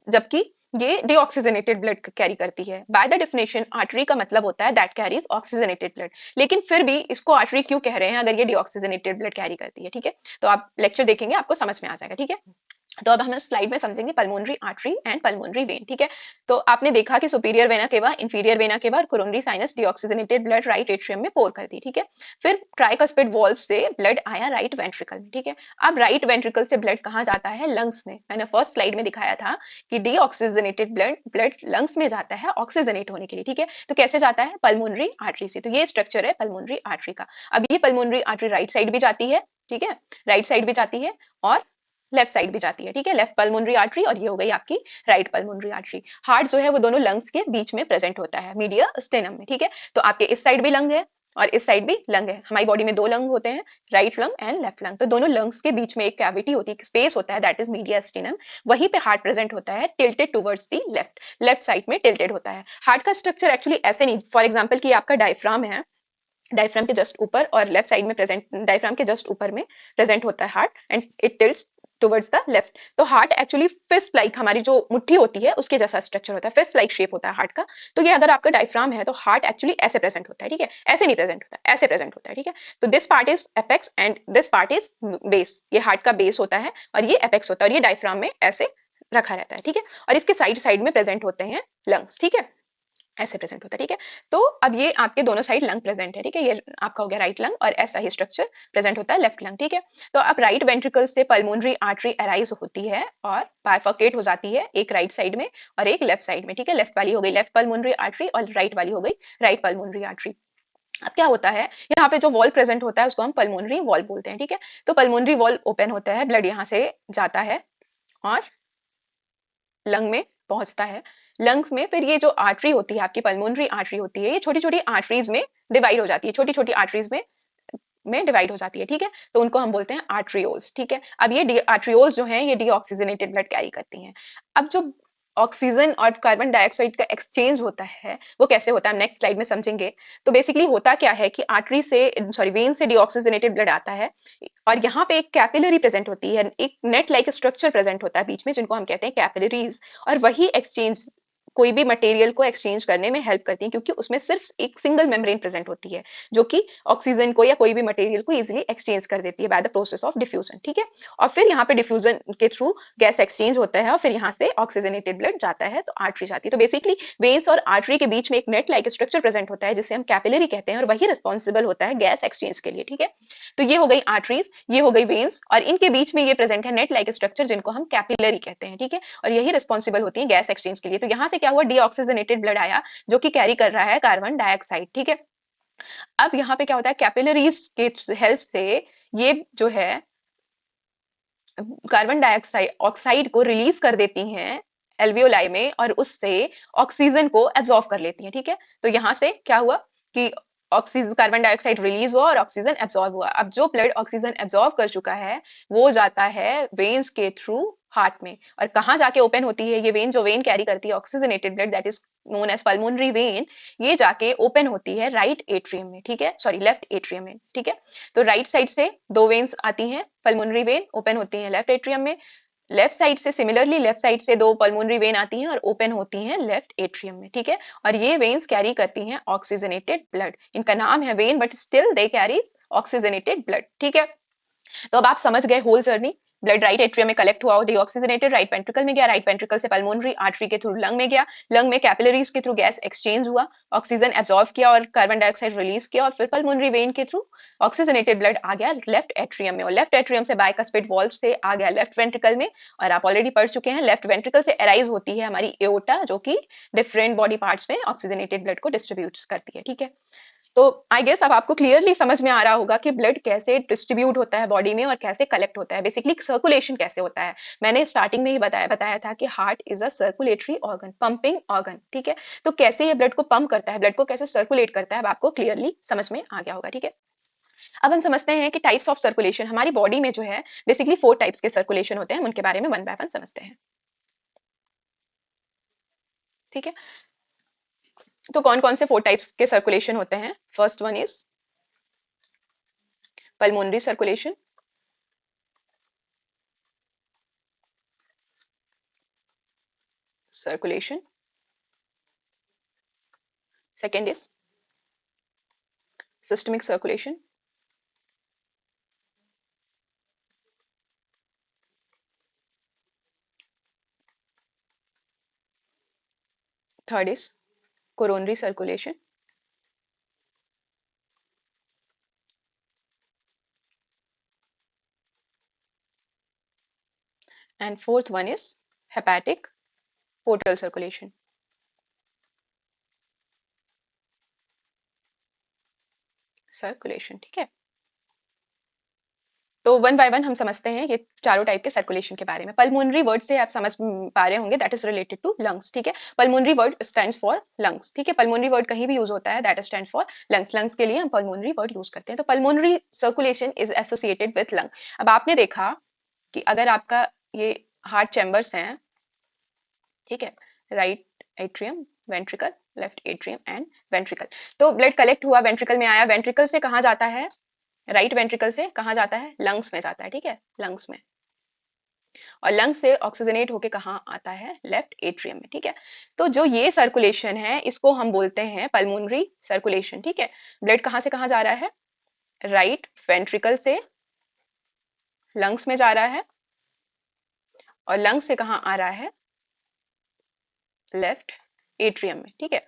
Speaker 1: जबकि ये डीऑक्सीजनेटेड ब्लड कैरी करती है। बाय द डेफिनेशन आर्टरी का मतलब होता है दैट कैरीज ऑक्सीजनेटेड ब्लड, लेकिन फिर भी इसको आर्टरी क्यों कह रहे हैं अगर ये डीऑक्सीजनेटेड ब्लड कैरी करती है, ठीक है। तो आप लेक्चर देखेंगे आपको समझ में आ जाएगा, ठीक है। तो अब हम स्लाइड में समझेंगे pulmonary artery and pulmonary vein, ठीक है। तो आपने देखा कि सुपीरियर वेना के बाद, इंफीरियर वेना के बाद coronary sinus deoxygenated blood right atrium में पोर कर दी, ठीक है। फिर ट्राइकस्पिड वाल्व से ब्लड आया राइट वेंट्रिकल में, ठीक है। अब राइट वेंट्रिकल से ब्लड कहाँ जाता है? लंग्स में। मैंने फर्स्ट स्लाइड में दिखाया था कि डीऑक्सीजनेटेड ब्लड लंग्स में जाता है ऑक्सीजनेट होने के लिए, ठीक है। तो कैसे जाता है? पल्मोनरी आर्टरी से। तो ये स्ट्रक्चर है पल्मोनरी आर्टरी का। अब ये पल्मोनरी आर्टरी राइट साइड भी जाती है, ठीक है, राइट साइड भी जाती है और लेफ्ट साइड भी जाती है, ठीक है। लेफ्ट पल्मोनरी आर्टरी और ये हो गई आपकी राइट पल्मोनरी आर्टरी। हार्ट जो है वो दोनों लंग्स के बीच में प्रेजेंट होता है, मीडिया स्टेनम में, ठीक है। तो आपके इस साइड भी लंग है और इस साइड भी लंग है। हमारी बॉडी में दो लंग होते हैं, right lung and left lung. तो दोनों लंग्स के बीच में एक कैविटी होती है, स्पेस होता है, दैट इज मीडिया स्टेनम। वहीं पे हार्ट प्रेजेंट होता है, tilted towards the left side में टिल्टेड होता है। हार्ट का स्ट्रक्चर एक्चुअली ऐसे नहीं, फॉर एग्जाम्पल की आपका डायफ्राम है, डायफ्राम के जस्ट ऊपर और लेफ्ट साइड में प्रेजेंट, डायफ्राम के जस्ट ऊपर में प्रेजेंट होता है heart and it tilts towards the left. तो हार्ट एक्चुअली फिस्ट लाइक, हमारी जो मुट्ठी होती है उसके जैसा स्ट्रक्चर होता है, फिस्ट लाइक शेप होता है हार्ट का। तो ये अगर आपका डायफ्राम है तो हार्ट एक्चुअली ऐसे प्रेजेंट होता है, ठीक है, ऐसे नहीं प्रेजेंट होता है, ऐसे प्रेजेंट होता है, ठीक है। तो this part is apex and this part is base, ये हार्ट का बेस होता है और ये एपेक्स होता है और ये डायफ्राम में ऐसे रखा रहता है, ठीक है। और इसके साइड साइड में प्रेजेंट होते हैं लंग्स, ठीक है, ऐसे प्रेजेंट होता है, ठीक है। तो अब ये आपके दोनों साइड लंग प्रेजेंट है, ठीक है, ये आपका हो गया राइट लंग और ऐसा ही स्ट्रक्चर प्रेजेंट होता है लेफ्ट लंग, ठीक है। तो अब राइट वेंट्रिकल से पल्मोनरी आर्टरी अराइज होती है और बाइफर्केट हो जाती है, एक राइट साइड में और एक लेफ्ट साइड में, ठीक है। लेफ्ट वाली हो गई लेफ्ट पल्मोनरी आर्टरी और राइट वाली हो गई राइट पल्मोनरी आर्टरी। अब क्या होता है, यहाँ पे जो वॉल प्रेजेंट होता है उसको हम पल्मोनरी वॉल बोलते हैं, ठीक है। तो पल्मोनरी वॉल ओपन होता है, ब्लड यहाँ से जाता है और लंग में पहुंचता है। लंग्स में फिर ये जो आर्टरी होती है, आपकी पल्मोनरी आर्टरी होती है, ये छोटी छोटी आर्टरीज में डिवाइड हो जाती है, छोटी छोटी आर्टरीज में डिवाइड हो जाती है, ठीक है। तो उनको हम बोलते हैं आर्ट्रियोल्स, ठीक है। अब ये आर्ट्रियोल्स जो हैं ये डीऑक्सीजनेटेड ब्लड कैरी करती हैं। अब जो ऑक्सीजन और कार्बन डाइऑक्साइड का एक्सचेंज होता है वो कैसे होता है हम नेक्स्ट स्लाइड में समझेंगे। तो बेसिकली होता क्या है कि आर्टरी से, सॉरी, वेन से डीऑक्सीजनेटेड ब्लड आता है और यहाँ पे एक कैपिलरी प्रेजेंट होती है, एक नेट लाइक स्ट्रक्चर प्रेजेंट होता है बीच में, जिनको हम कहते हैं कैपिलरीज। और वही एक्सचेंज कोई भी मटेरियल को एक्सचेंज करने में हेल्प करती है, क्योंकि उसमें सिर्फ एक सिंगल मेम्ब्रेन प्रेजेंट होती है जो कि ऑक्सीजन को या कोई भी मटेरियल को इजीली एक्सचेंज कर देती है by the process of diffusion, ठीक है। और फिर यहाँ पे डिफ्यूजन के थ्रू गैस एक्सचेंज होता है और फिर यहाँ से ऑक्सीजनेटेड ब्लड जाता है तो आर्टरी जाती है। तो बेसिकली वेन्स और आर्टरी के बीच में एक नेट लाइक स्ट्रक्चर प्रेजेंट होता है जिसे हम कैपिलरी कहते हैं और वही रिस्पॉन्सिबल होता है गैस एक्सचेंज के लिए, ठीक है। तो ये हो गई आर्टरीज, ये हो गई वेन्स और इनके बीच में ये प्रेजेंट है नेट लाइक स्ट्रक्चर जिनको हम कैपिलरी कहते हैं, ठीक है। और यही रिस्पॉन्सिबल होती है गैस एक्सचेंज के लिए। तो यहाँ से क्या हुआ, डीऑक्सीजनेटेड ब्लड आया जो कि कैरी कर रहा है कार्बन डाइऑक्साइड, ठीक है। अब यहाँ पे क्या होता है, कैपिलरीज के हेल्प से ये जो है कार्बन डाइऑक्साइड ऑक्साइड को रिलीज कर देती हैं एल्वियोलाई में और उससे ऑक्सीजन को एब्जॉर्ब कर लेती हैं, ठीक है। तो यहाँ से क्या हुआ कि ऑक्सीजन, कार्बन डाइऑक्साइड रिलीज हुआ और ऑक्सीजन एब्जॉर्ब हुआ। अब जो ब्लड ऑक्सीजन एब्जॉर्ब कर चुका है वो जाता है वेन्स के थ्रू हार्ट में। और कहाँ जाके ओपन होती है ये वेन, जो वेन कैरी करती है oxygenated blood, that is known as pulmonary vein, ये जाके ओपन होती है राइट एट्रियम में, ठीक है, सॉरी लेफ्ट एट्रियम में, ठीक है। तो राइट साइड से दो वेन्स आती हैं, पल्मोनरी वेन ओपन होती हैं लेफ्ट एट्रियम में, लेफ्ट साइड से सिमिलरली लेफ्ट साइड से दो पल्मोनरी वेन आती हैं और ओपन होती हैं लेफ्ट एट्रियम में, ठीक है। और ये वेन्स कैरी करती हैं ऑक्सीजनेटेड ब्लड, इनका नाम है vein but still they carry oxygenated blood, ठीक है। तो अब आप समझ गए whole journey. Blood right atrium में कलेक्ट हुआ, डीऑक्सीजनेटेड राइट वेंट्रिकल में गया, राइट वेंट्रिकल से पल्मोनरी आर्टरी के थ्रू लंग में गया, लंग में कैपिलरीज के थ्रू गैस एक्सचेंज हुआ, ऑक्सीजन एब्जॉर्व किया और कार्बन डाइऑक्साइड रिलीज किया और फिर पल्मोनरी वेन के थ्रू ऑक्सीजनेटेड ब्लड आ गया लेफ्ट एट्रियम में और लेफ्ट एट्रियम से बाइकस्पिड वॉल्व से आ गया लेफ्ट वेंट्रिकल में। और आप ऑलरेडी पढ़ चुके हैं लेफ्ट वेंट्रिकल से अराइज होती है हमारी एओर्टा जो कि डिफरेंट बॉडी पार्ट्स में ऑक्सीजनेटेड ब्लड को डिस्ट्रीब्यूट करती है, ठीक है। तो आई गेस अब आपको क्लियरली समझ में आ रहा होगा कि ब्लड कैसे डिस्ट्रीब्यूट होता है बॉडी में और कैसे कलेक्ट होता है, बेसिकली सर्कुलेशन कैसे होता है। मैंने स्टार्टिंग में ही बताया था कि heart is a circulatory organ, pumping organ, ठीक है। तो कैसे ये ब्लड को पंप करता है, ब्लड को कैसे सर्कुलेट करता है, अब आपको क्लियरली समझ में आ गया होगा, ठीक है। अब हम समझते हैं कि टाइप्स ऑफ सर्कुलेशन हमारी बॉडी में जो है बेसिकली 4 टाइप्स के सर्कुलेशन होते हैं, हम उनके बारे में वन बाय वन समझते हैं, ठीक है। तो कौन कौन से 4 टाइप्स के सर्कुलेशन होते हैं, first one is pulmonary circulation, circulation, second is systemic circulation, third is coronary circulation, and fourth one is hepatic portal circulation. Circulation, ठीक है। तो वन बाय वन हम समझते हैं ये चारों टाइप के सर्कुलेशन के बारे में। पल्मोनरी वर्ड से आप समझ पा रहे होंगे that is related to lungs, ठीक है। Pulmonary word stands for lungs, ठीक है। पल्मोनरी वर्ड कहीं भी यूज होता है that stands for lungs, lungs के लिए हम पल्मोनरी वर्ड यूज करते हैं। तो pulmonary circulation is associated with lung. अब आपने देखा कि अगर आपका ये हार्ट चैम्बर्स हैं, ठीक है, right atrium, ventricle left atrium and ventricle. तो ब्लड कलेक्ट हुआ, वेंट्रिकल में आया, वेंट्रिकल से कहाँ जाता है, राइट वेंट्रिकल से कहाँ जाता है, लंग्स में जाता है, ठीक है, लंग्स में, और लंग्स से ऑक्सीजनेट होके कहाँ आता है, लेफ्ट एट्रियम में, ठीक है। तो जो ये सर्कुलेशन है इसको हम बोलते हैं पल्मोनरी सर्कुलेशन, ठीक है। ब्लड कहाँ से कहाँ जा रहा है, राइट वेंट्रिकल से लंग्स में जा रहा है, और लंग्स से कहाँ आ रहा है, लेफ्ट एट्रियम में, ठीक है,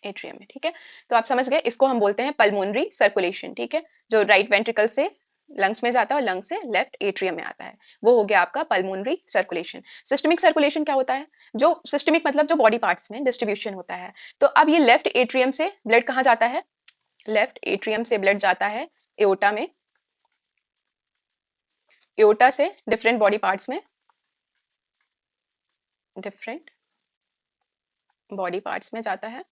Speaker 1: एट्रियम में, ठीक है। तो आप समझ गए, इसको हम बोलते हैं पल्मोनरी सर्कुलेशन, ठीक है, जो राइट वेंट्रिकल से लंग्स में जाता है और लंग्स से लेफ्ट एट्रियम में आता है, वो हो गया आपका पल्मोनरी सर्कुलेशन। सिस्टमिक सर्कुलेशन क्या होता है, जो सिस्टमिक मतलब जो बॉडी पार्ट्स में डिस्ट्रीब्यूशन होता है। तो अब ये लेफ्ट एट्रियम से ब्लड कहाँ जाता है, लेफ्ट एट्रियम से ब्लड जाता है एओटा में, एओटा से डिफरेंट बॉडी पार्ट्स में, डिफरेंट बॉडी पार्ट्स में जाता है,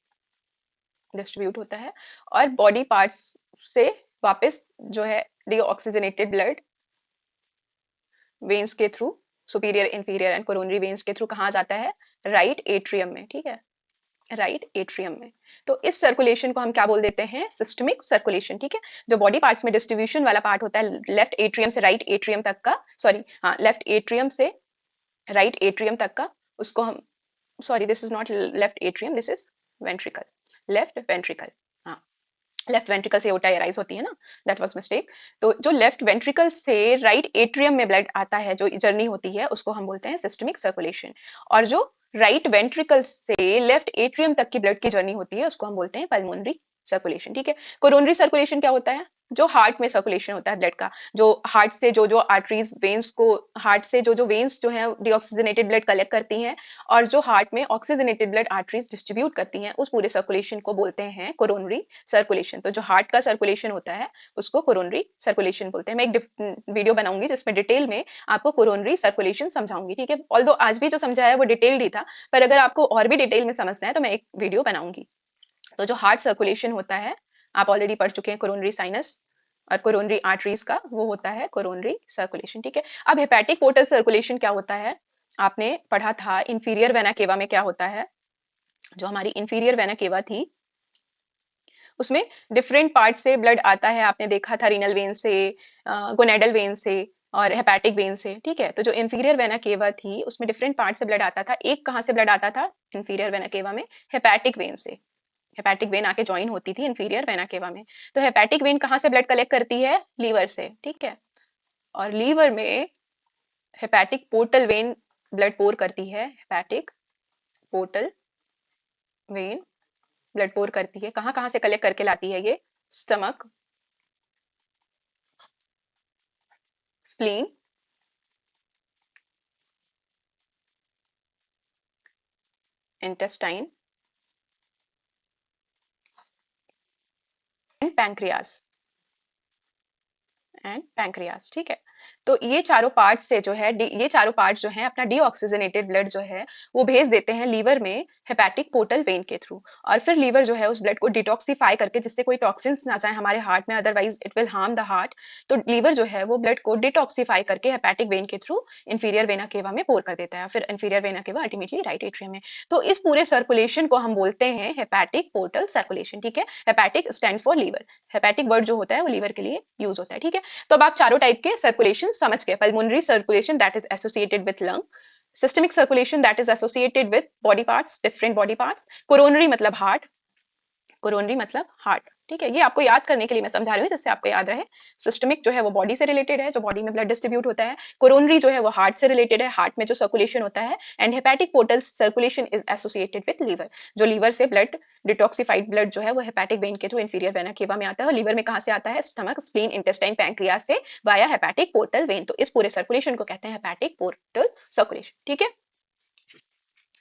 Speaker 1: डिस्ट्रीब्यूट होता है, और बॉडी पार्ट्स से वापस जो है डीऑक्सीजनेटेड ब्लड वेन्स के through, superior inferior and coronary veins के थ्रू कहाँ जाता है, राइट एट्रियम में, ठीक है, राइट एट्रियम में। तो इस सर्कुलेशन को हम क्या बोल देते हैं, सिस्टमिक सर्कुलेशन, ठीक है। जो बॉडी पार्ट्स में डिस्ट्रीब्यूशन वाला पार्ट होता है लेफ्ट एट्रियम से राइट एट्रियम तक का, सॉरी हाँ, लेफ्ट एट्रियम से राइट एट्रियम तक का, उसको हम, sorry this is not left atrium, this is ventricle, left ventricle, हाँ, लेफ्ट वेंट्रिकल से एओर्टा एराइज होती है ना, दैट वाज मिस्टेक। तो जो लेफ्ट वेंट्रिकल से राइट एट्रियम में ब्लड आता है, जो जर्नी होती है, उसको हम बोलते हैं सिस्टमिक सर्कुलेशन। और जो राइट वेंट्रिकल से लेफ्ट एट्रियम तक की ब्लड की जर्नी होती है, उसको हम बोलते हैं पल्मोनरी सर्कुलेशन, ठीक है। कोरोनरी सर्कुलेशन क्या होता है, जो हार्ट में सर्कुलेशन होता है ब्लड का, जो हार्ट से जो जो आर्टरीज वेन्स को, हार्ट से जो जो वेन्स जो है डीऑक्सीजनेटेड ब्लड कलेक्ट करती हैं, और जो हार्ट में ऑक्सीजनेटेड ब्लड आर्टरीज डिस्ट्रीब्यूट करती हैं, उस पूरे सर्कुलेशन को बोलते हैं कोरोनरी सर्कुलेशन। तो जो हार्ट का सर्कुलेशन होता है उसको कोरोनरी सर्कुलेशन बोलते हैं। मैं एक वीडियो बनाऊंगी जिसमें डिटेल में आपको कोरोनरी सर्कुलेशन समझाऊंगी, ठीक है। ऑल्दो आज भी जो समझाया है वो डिटेल्ड ही था, पर अगर आपको और भी डिटेल में समझना है तो मैं एक वीडियो बनाऊंगी। तो जो हार्ट सर्कुलेशन होता है, आप ऑलरेडी पढ़ चुके हैं कोरोनरी साइनस और कोरोनरी आर्टरीज का, वो होता है कोरोनरी सर्कुलेशन, ठीक है। अब हेपेटिक पोर्टल सर्कुलेशन क्या होता है, आपने पढ़ा था इंफीरियर वेना केवा में क्या होता है, जो हमारी इंफीरियर वेना केवा थी उसमें डिफरेंट पार्ट से ब्लड आता है, आपने देखा था रीनल वेन से, गोनेडल वेन से और हेपेटिक वेन से, ठीक है। तो जो इंफीरियर वेना केवा थी उसमें डिफरेंट पार्ट से ब्लड आता था, एक कहाँ से ब्लड आता था इंफीरियर वेना केवा में, हेपेटिक वेन से, हेपेटिक वेन आके ज्वाइन होती थी इंफीरियर वेना केवा में। तो हेपेटिक वेन कहाँ से ब्लड कलेक्ट करती है, लीवर से, ठीक है, और लीवर में हेपेटिक पोर्टल वेन ब्लड पोर करती है, हेपेटिक पोर्टल वेन ब्लड पोर करती है, कहाँ कहाँ से कलेक्ट करके लाती है ये, stomach, spleen, intestine and pancreas, and pancreas, ठीक है। तो ये चारों पार्ट से जो है ये चारों पार्ट जो है अपना डीऑक्सीजनेटेड ब्लड जो है वो भेज देते हैं लीवर में हेपेटिक पोर्टल वेन के थ्रू, और फिर लीवर जो है उस ब्लड को डिटॉक्सिफाई करके, जिससे कोई टॉक्सिन्स ना जाए हमारे हार्ट में, otherwise it will harm the heart. तो लीवर जो है वो ब्लड को डिटॉक्सिफाई करके हेपेटिक वेन के थ्रू इंफीरियर वेना केवा में पोर कर देता है, फिर इंफीरियर वेना केवा अल्टीमेटली राइट एट्रियम में। तो इस पूरे सर्कुलेशन को हम बोलते हैं हेपेटिक पोर्टल सर्कुलेशन, ठीक है। Hepatic stand for liver, hepatic word जो होता है वो लीवर के लिए यूज होता है, ठीक है। तो अब आप चारों टाइप के सर्कुलेशन समझ गए, pulmonary circulation that is associated with lung, systemic circulation that is associated with body parts, different body parts, coronary मतलब हार्ट, कोरोनरी मतलब हार्ट, ठीक है। ये आपको याद करने के लिए मैं समझा रही हूँ जिससे आपको याद रहे। सिस्टमिक जो है वो बॉडी से रिलेटेड है, जो बॉडी में ब्लड डिस्ट्रीब्यूट होता है, कोरोनरी जो है वो हार्ट से रिलेटेड है, हार्ट में जो सर्कुलेशन होता है, and hepatic portal circulation is associated with liver, जो लीवर से ब्लड, डिटॉक्सिफाइड ब्लड जो है वो हेपेटिक वेन के थ्रू इंफीरियर वेना केवा में आता है, और लीवर में कहाँ से आता है, स्टमक, स्प्लीन, इंटेस्टाइन, पैंक्रियास से वाया हेपेटिक पोर्टल वेन। तो इस पूरे सर्कुलेशन को कहते हैं हेपेटिक पोर्टल सर्कुलेशन, ठीक है,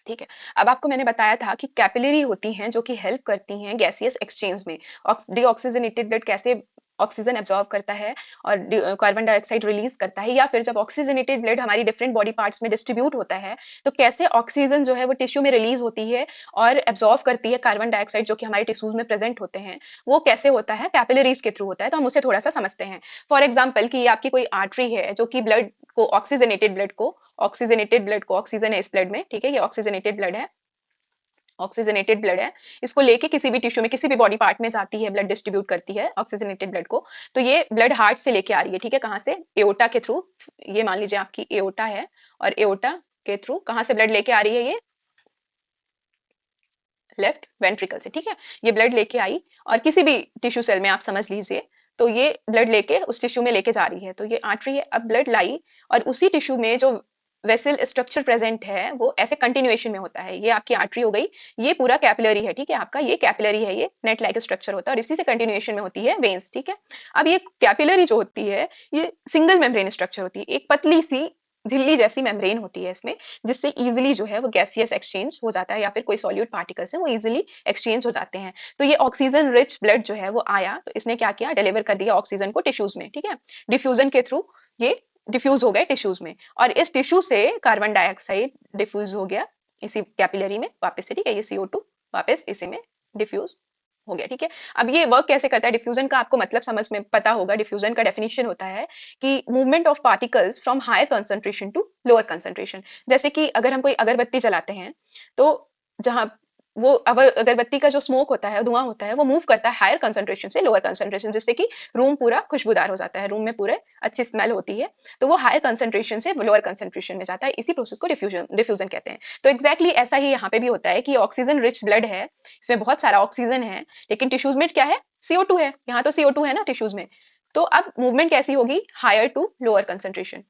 Speaker 1: ठीक है। अब आपको मैंने बताया था कि कैपिलरी होती हैं जो कि हेल्प करती हैं गैसियस एक्सचेंज में, डीऑक्सीजनेटेड ब्लड कैसे ऑक्सीजन एब्जॉर्ब करता है और कार्बन डाइऑक्साइड रिलीज करता है, या फिर जब ऑक्सीजनेटेड ब्लड हमारी डिफरेंट बॉडी पार्ट्स में डिस्ट्रीब्यूट होता है तो कैसे ऑक्सीजन जो है वो टिश्यू में रिलीज होती है और एब्जॉर्ब करती है कार्बन डाइऑक्साइड जो कि हमारे टिश्यूज में प्रेजेंट होते हैं, वो कैसे होता है, कैपिलरीज के थ्रू होता है। तो हम उसे थोड़ा सा समझते हैं। फॉर एग्जाम्पल कि ये आपकी कोई आर्टरी है जो कि ब्लड को, ऑक्सीजनेटेड ब्लड को, ऑक्सीजनेटेड ब्लड को, ऑक्सीजन है इस ब्लड में, ठीक है, ये ऑक्सीजनेटेड ब्लड है, ऑक्सीजनेटेड ब्लड है, इसको लेके किसी भी टिश्यू में किसी भी बॉडी पार्ट में जाती है, ब्लड डिस्ट्रीब्यूट करती है ऑक्सीजनेटेड ब्लड को। तो ये ब्लड हार्ट से लेके आ रही है, ठीक है, कहाँ से? एओर्टा के थ्रू। ये मान लीजिए आपकी एओर्टा है और एओर्टा के थ्रू कहाँ से ब्लड लेके आ रही है? ये लेफ्ट वेंट्रिकल से, ठीक है। ये ब्लड लेके आई और किसी भी टिश्यू सेल में आप समझ लीजिए, तो ये ब्लड लेके उस टिश्यू में लेके जा रही है, तो ये आर्टरी है। अब ब्लड लाई और उसी टिश्यू में जो वेसल स्ट्रक्चर प्रेजेंट है वो ऐसे कंटिन्यूएशन में होता है। ये आपकी आर्टरी हो गई, ये पूरा कैपिलरी है, ठीक है, आपका ये कैपिलरी है, ये नेट लाइक स्ट्रक्चर होता है और इसी से कंटिन्यूएशन में होती है वेन्स, ठीक है। अब ये कैपिलरी जो होती है ये सिंगल मेम्ब्रेन स्ट्रक्चर होती है, एक पतली सी झिल्ली जैसी मेम्ब्रेन होती है इसमें, जिससे इजीली जो है वो गैसियस एक्सचेंज हो जाता है या फिर कोई सॉल्यूट पार्टिकल्स है वो इजीली एक्सचेंज हो जाते हैं। तो ये ऑक्सीजन रिच ब्लड जो है वो आया, तो इसने क्या किया? डिलीवर कर दिया ऑक्सीजन को टिश्यूज में, ठीक है। डिफ्यूजन के थ्रू ये डिफ्यूज हो गए टिश्यूज में और इस टिश्यू से कार्बन डाइऑक्साइड डिफ्यूज हो गया इसी कैपिलरी में वापस से, ठीक है। ये CO2 वापस इसी में डिफ्यूज हो गया, ठीक है। अब ये वर्क कैसे करता है? डिफ्यूजन का आपको मतलब समझ में पता होगा। डिफ्यूजन का डेफिनेशन होता है कि movement of particles from higher concentration to lower concentration. जैसे कि अगर हम कोई अगरबत्ती जलाते हैं तो जहां वो अगरबत्ती का जो स्मोक होता है, धुआं होता है, वो मूव करता है हायर कंसंट्रेशन से लोअर कंसंट्रेशन, जिससे कि रूम पूरा खुशबूदार हो जाता है, रूम में पूरे अच्छी स्मेल होती है। तो वो हायर कंसंट्रेशन से लोअर कंसंट्रेशन में जाता है, इसी प्रोसेस को डिफ्यूजन डिफ्यूजन कहते हैं। तो एग्जैक्टली ऐसा ही यहाँ पे भी होता है कि ऑक्सीजन रिच ब्लड है, इसमें बहुत सारा ऑक्सीजन है, लेकिन टिश्यूज में क्या है? CO2 है, यहाँ तो CO2 है ना टिश्यूज में। तो अब मूवमेंट कैसी होगी? Higher to lower concentration,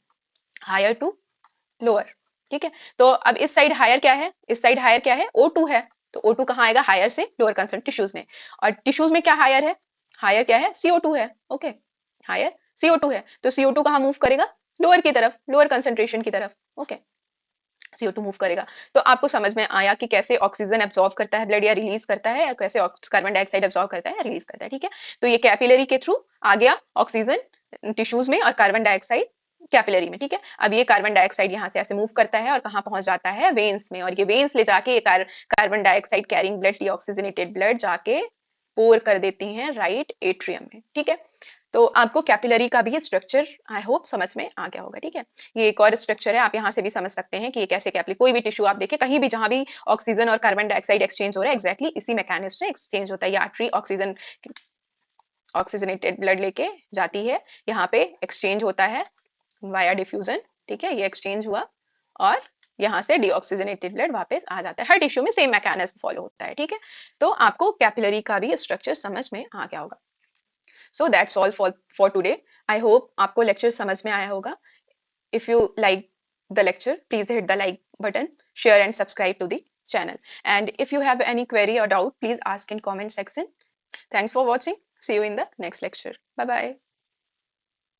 Speaker 1: higher to lower, ठीक है। तो अब इस साइड हायर क्या है? इस साइड हायर क्या है? O2 है, तो O2 कहाँ आएगा? हायर से लोअर कंसंट्रेशन टिश्यूज में। और टिश्यूज में क्या हायर है? हायर क्या है? CO2 है, ओके, हायर CO2 है, तो CO2 कहाँ मूव करेगा? लोअर की तरफ, लोअर कंसंट्रेशन की तरफ, ओके। CO2 मूव करेगा। तो आपको समझ में आया कि कैसे ऑक्सीजन एब्जॉर्ब करता है ब्लड या रिलीज करता है, या कैसे कार्बन डाइऑक्साइड एब्जॉर्ब करता है या रिलीज करता है, ठीक है। तो ये कैपिलरी के थ्रू आ गया ऑक्सीजन टिश्यूज में और कार्बन डाइऑक्साइड कैपिलरी में, ठीक है। अब ये कार्बन डाइऑक्साइड यहाँ से ऐसे मूव करता है और कहाँ पहुंच जाता है? वेन्स में, और ये वेन्स ले जाके ये carbon dioxide carrying blood, deoxygenated blood जाके पोर कर देती हैं राइट एट्रियम में, ठीक है। तो आपको कैपिलरी का भी स्ट्रक्चर आई होप समझ में आ गया होगा, ठीक है। ये एक और स्ट्रक्चर है, आप यहाँ से भी समझ सकते हैं कि ये कैसे कैपिलरी, कोई भी टिश्यू आप देखें कहीं भी जहां भी ऑक्सीजन और कार्बन डाइऑक्साइड एक्सचेंज हो रहा है, एक्जैक्टली इसी मैकेनिज्म से एक्सचेंज होता है। ये आर्टरी ऑक्सीजन ऑक्सीजनेटेड ब्लड लेके जाती है, यहाँ पे एक्सचेंज होता है वाया डिफ्यूजन, ठीक है। ये एक्सचेंज हुआ और यहाँ से डीऑक्सीजनेटेड ब्लड वापस आ जाता है। हर टिश्यू में सेम मैकेनिज्म फॉलो होता है, ठीक है। तो आपको कैपिलरी का भी स्ट्रक्चर समझ में आ गया होगा। So that's all for today. I hope आपको लेक्चर समझ में आया होगा. If you like the lecture, please hit the like button, share and subscribe to the channel. And if you have any query or doubt, please ask in comment section. Thanks for watching. See you in the next lecture. Bye bye.